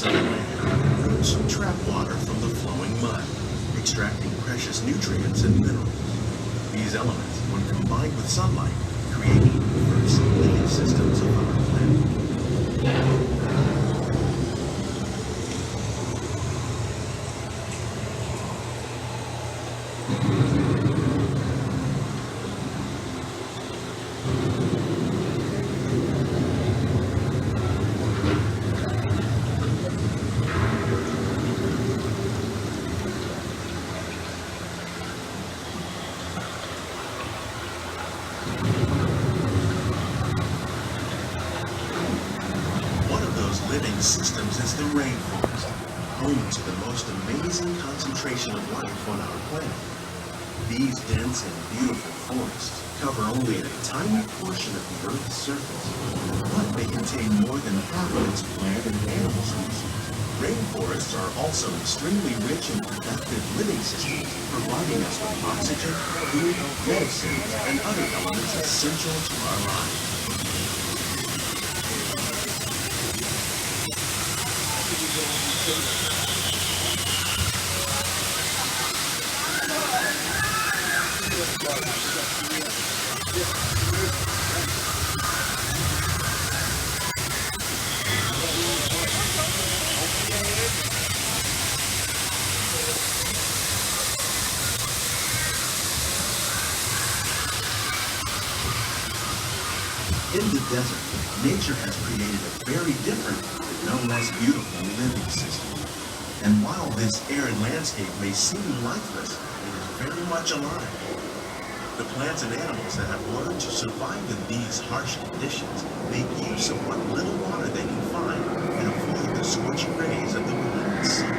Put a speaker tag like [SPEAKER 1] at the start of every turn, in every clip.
[SPEAKER 1] of the land, roots trap water from the flowing mud, extracting precious nutrients and minerals. These elements, when combined with sunlight, create the first living systems of our planet. Living systems is the rainforest, home to the most amazing concentration of life on our planet. These dense and beautiful forests cover only a tiny portion of the Earth's surface, but they contain more than half of its plant and animal species. Rainforests are also extremely rich in productive living systems, providing us with oxygen, food, medicines, and other elements essential to our lives. In the desert, nature has created a very different, no less beautiful living system. And while this arid landscape may seem lifeless, it is very much alive. The plants and animals that have learned to survive in these harsh conditions make use of what little water they can find and avoid the scorching rays of the relentless sun.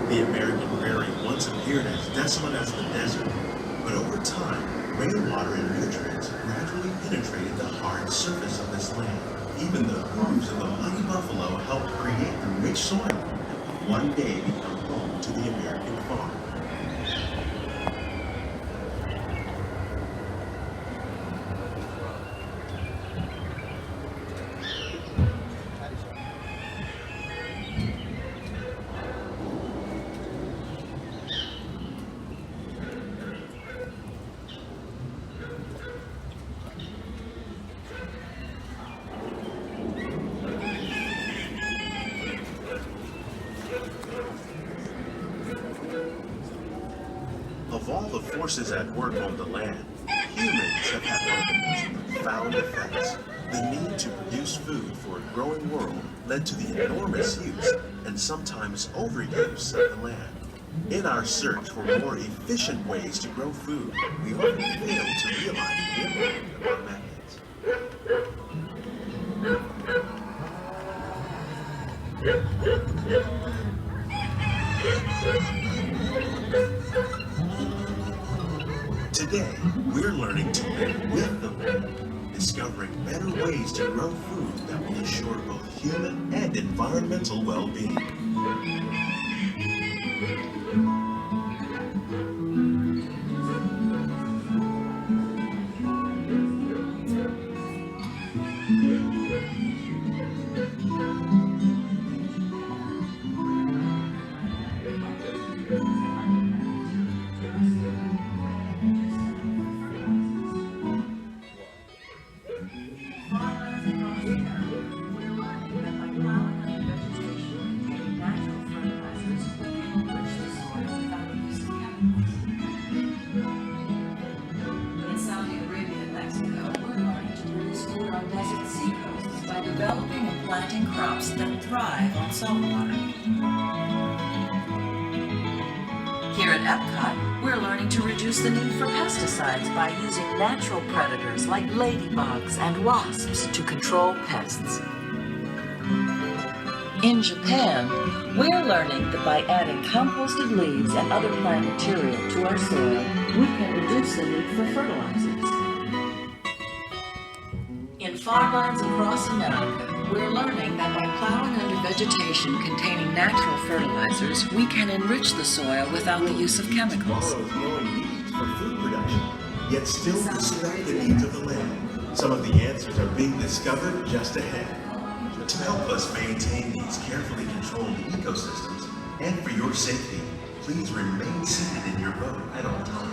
[SPEAKER 1] The American prairie once appeared as desolate as the desert, but over time, rainwater and nutrients gradually penetrated the hard surface of this land. Even the hooves of the mighty buffalo helped create the rich soil that would one day become home to the American farm. Of all the forces at work on the land, humans have had one of the most profound effects. The need to produce food for a growing world led to the enormous use and sometimes overuse of the land. In our search for more efficient ways to grow food, we often fail to realize the impact of our methods. Today, we're learning to live with the land, discovering better ways to grow food that will ensure both human and environmental well-being.
[SPEAKER 2] Developing and planting crops that thrive on saltwater. Here at Epcot, we're learning to reduce the need for pesticides by using natural predators like ladybugs and wasps to control pests. In Japan, we're learning that by adding composted leaves and other plant material to our soil, we can reduce the need for fertilizers. In farmlands across America, we're learning that by plowing under vegetation containing natural fertilizers, we can enrich the soil without the use of chemicals.
[SPEAKER 1] Tomorrow's growing needs for food production, yet still respect the needs of the land. Some of the answers are being discovered just ahead. To help us maintain these carefully controlled ecosystems, and for your safety, please remain seated in your boat at all times.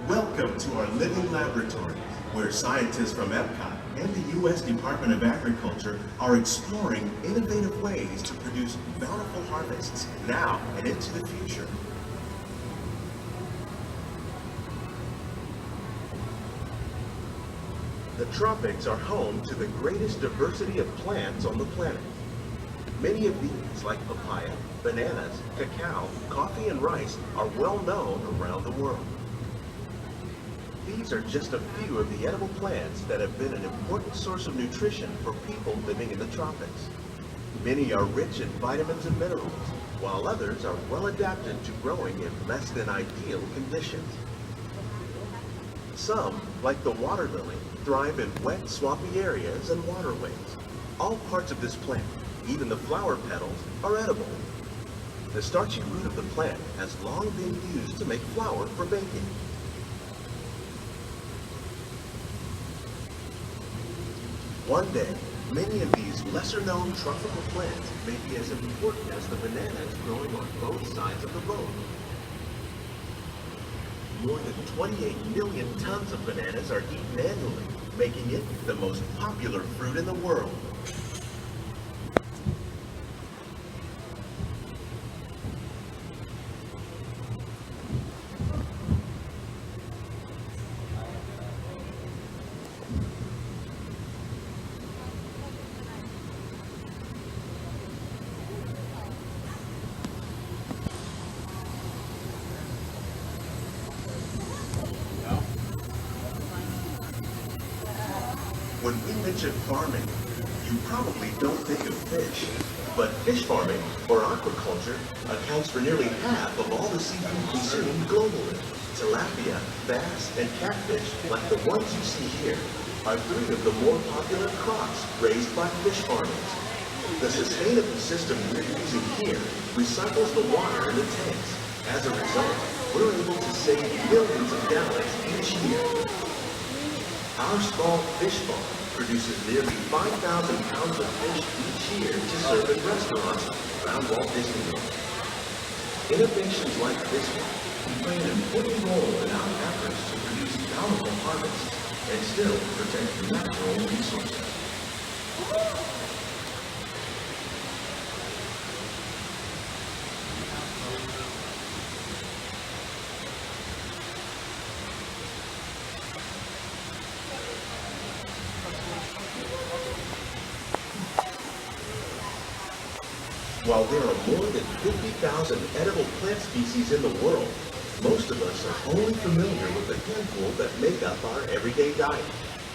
[SPEAKER 1] Welcome to our living laboratory, where scientists from Epcot and the U.S. Department of Agriculture are exploring innovative ways to produce bountiful harvests now and into the future. The tropics are home to the greatest diversity of plants on the planet. Many of these, like papaya, bananas, cacao, coffee, and rice, are well known around the world. These are just a few of the edible plants that have been an important source of nutrition for people living in the tropics. Many are rich in vitamins and minerals, while others are well adapted to growing in less than ideal conditions. Some, like the water lily, thrive in wet, swampy areas and waterways. All parts of this plant, even the flower petals, are edible. The starchy root of the plant has long been used to make flour for baking. One day, many of these lesser-known tropical plants may be as important as the bananas growing on both sides of the boat. More than 28 million tons of bananas are eaten annually, making it the most popular fruit in the world. When we mention farming, you probably don't think of fish. But fish farming, or aquaculture, accounts for nearly half of all the seafood consumed globally. Tilapia, bass, and catfish, like the ones you see here, are three of the more popular crops raised by fish farmers. The sustainable system we're using here recycles the water in the tanks. As a result, we're able to save millions of gallons each year. Our small fish farm produces nearly 5,000 pounds of fish each year to serve in restaurants around Walt Disney World. Innovations like this one can play an important role in our efforts to produce bountiful harvests and still protect natural resources. While there are more than 50,000 edible plant species in the world, most of us are only familiar with the handful that make up our everyday diet.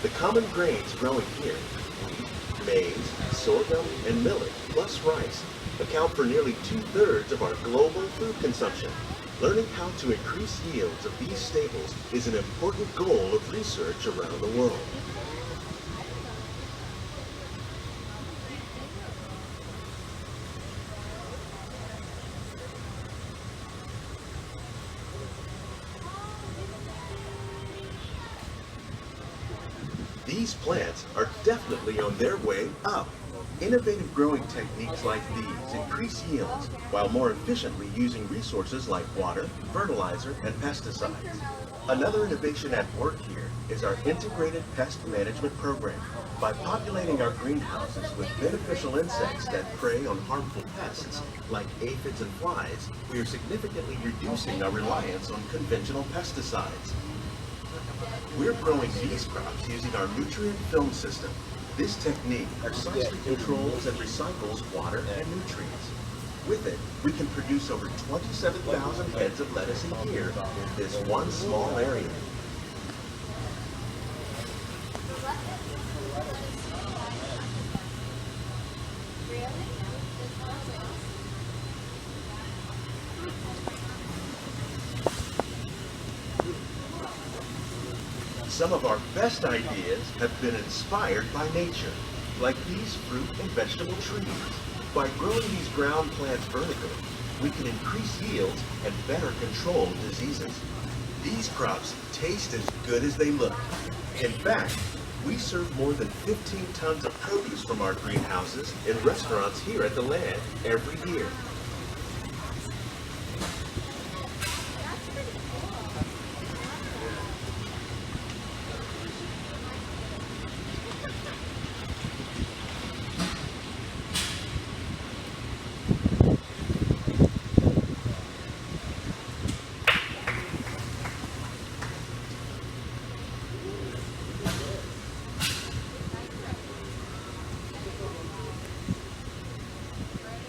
[SPEAKER 1] The common grains growing here, wheat, maize, sorghum, and millet, plus rice, account for nearly 2/3 of our global food consumption. Learning how to increase yields of these staples is an important goal of research around the world. These plants are definitely on their way up. Innovative growing techniques like these increase yields while more efficiently using resources like water, fertilizer, and pesticides. Another innovation at work here is our integrated pest management program. By populating our greenhouses with beneficial insects that prey on harmful pests like aphids and flies, we are significantly reducing our reliance on conventional pesticides. We're growing these crops using our nutrient film system. This technique precisely controls and recycles water and nutrients. With it, we can produce over 27,000 heads of lettuce a year in this one small area. Some of our best ideas have been inspired by nature, like these fruit and vegetable trees. By growing these ground plants vertically, we can increase yields and better control diseases. These crops taste as good as they look. In fact, we serve more than 15 tons of produce from our greenhouses in restaurants here at the land every year.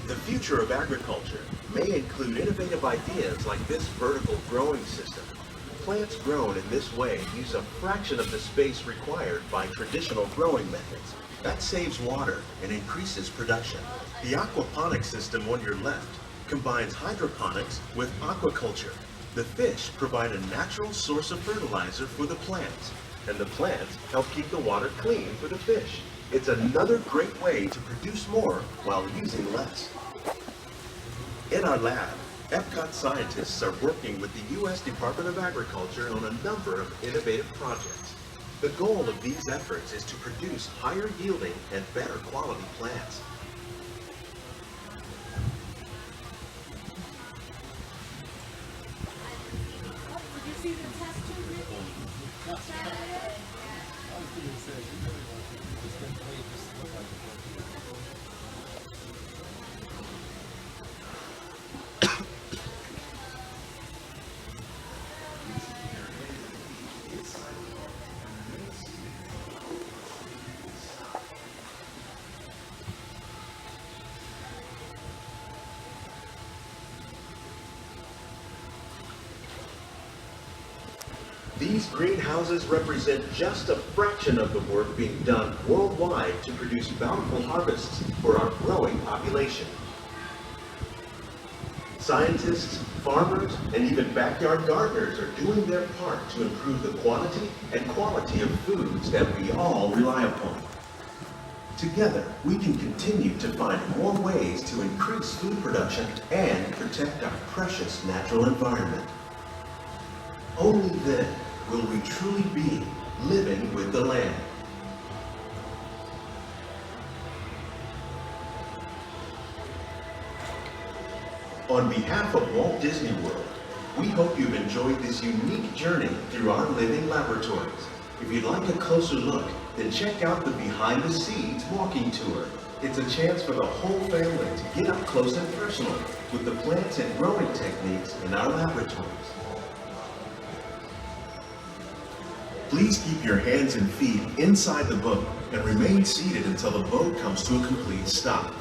[SPEAKER 1] The future of agriculture may include innovative ideas like this vertical growing system. Plants grown in this way use a fraction of the space required by traditional growing methods. That saves water and increases production. The aquaponics system on your left combines hydroponics with aquaculture. The fish provide a natural source of fertilizer for the plants, and the plants help keep the water clean for the fish. It's another great way to produce more while using less. In our lab, Epcot scientists are working with the U.S. Department of Agriculture on a number of innovative projects. The goal of these efforts is to produce higher yielding and better quality plants.
[SPEAKER 3] Did you see the test tube?
[SPEAKER 1] These greenhouses represent just a fraction of the work being done worldwide to produce bountiful harvests for our growing population. Scientists, farmers, and even backyard gardeners are doing their part to improve the quantity and quality of foods that we all rely upon. Together, we can continue to find more ways to increase food production and protect our precious natural environment. Only then will we truly be living with the land. On behalf of Walt Disney World, we hope you've enjoyed this unique journey through our living laboratories. If you'd like a closer look, then check out the Behind the Scenes walking tour. It's a chance for the whole family to get up close and personal with the plants and growing techniques in our laboratories. Please keep your hands and feet inside the boat and remain seated until the boat comes to a complete stop.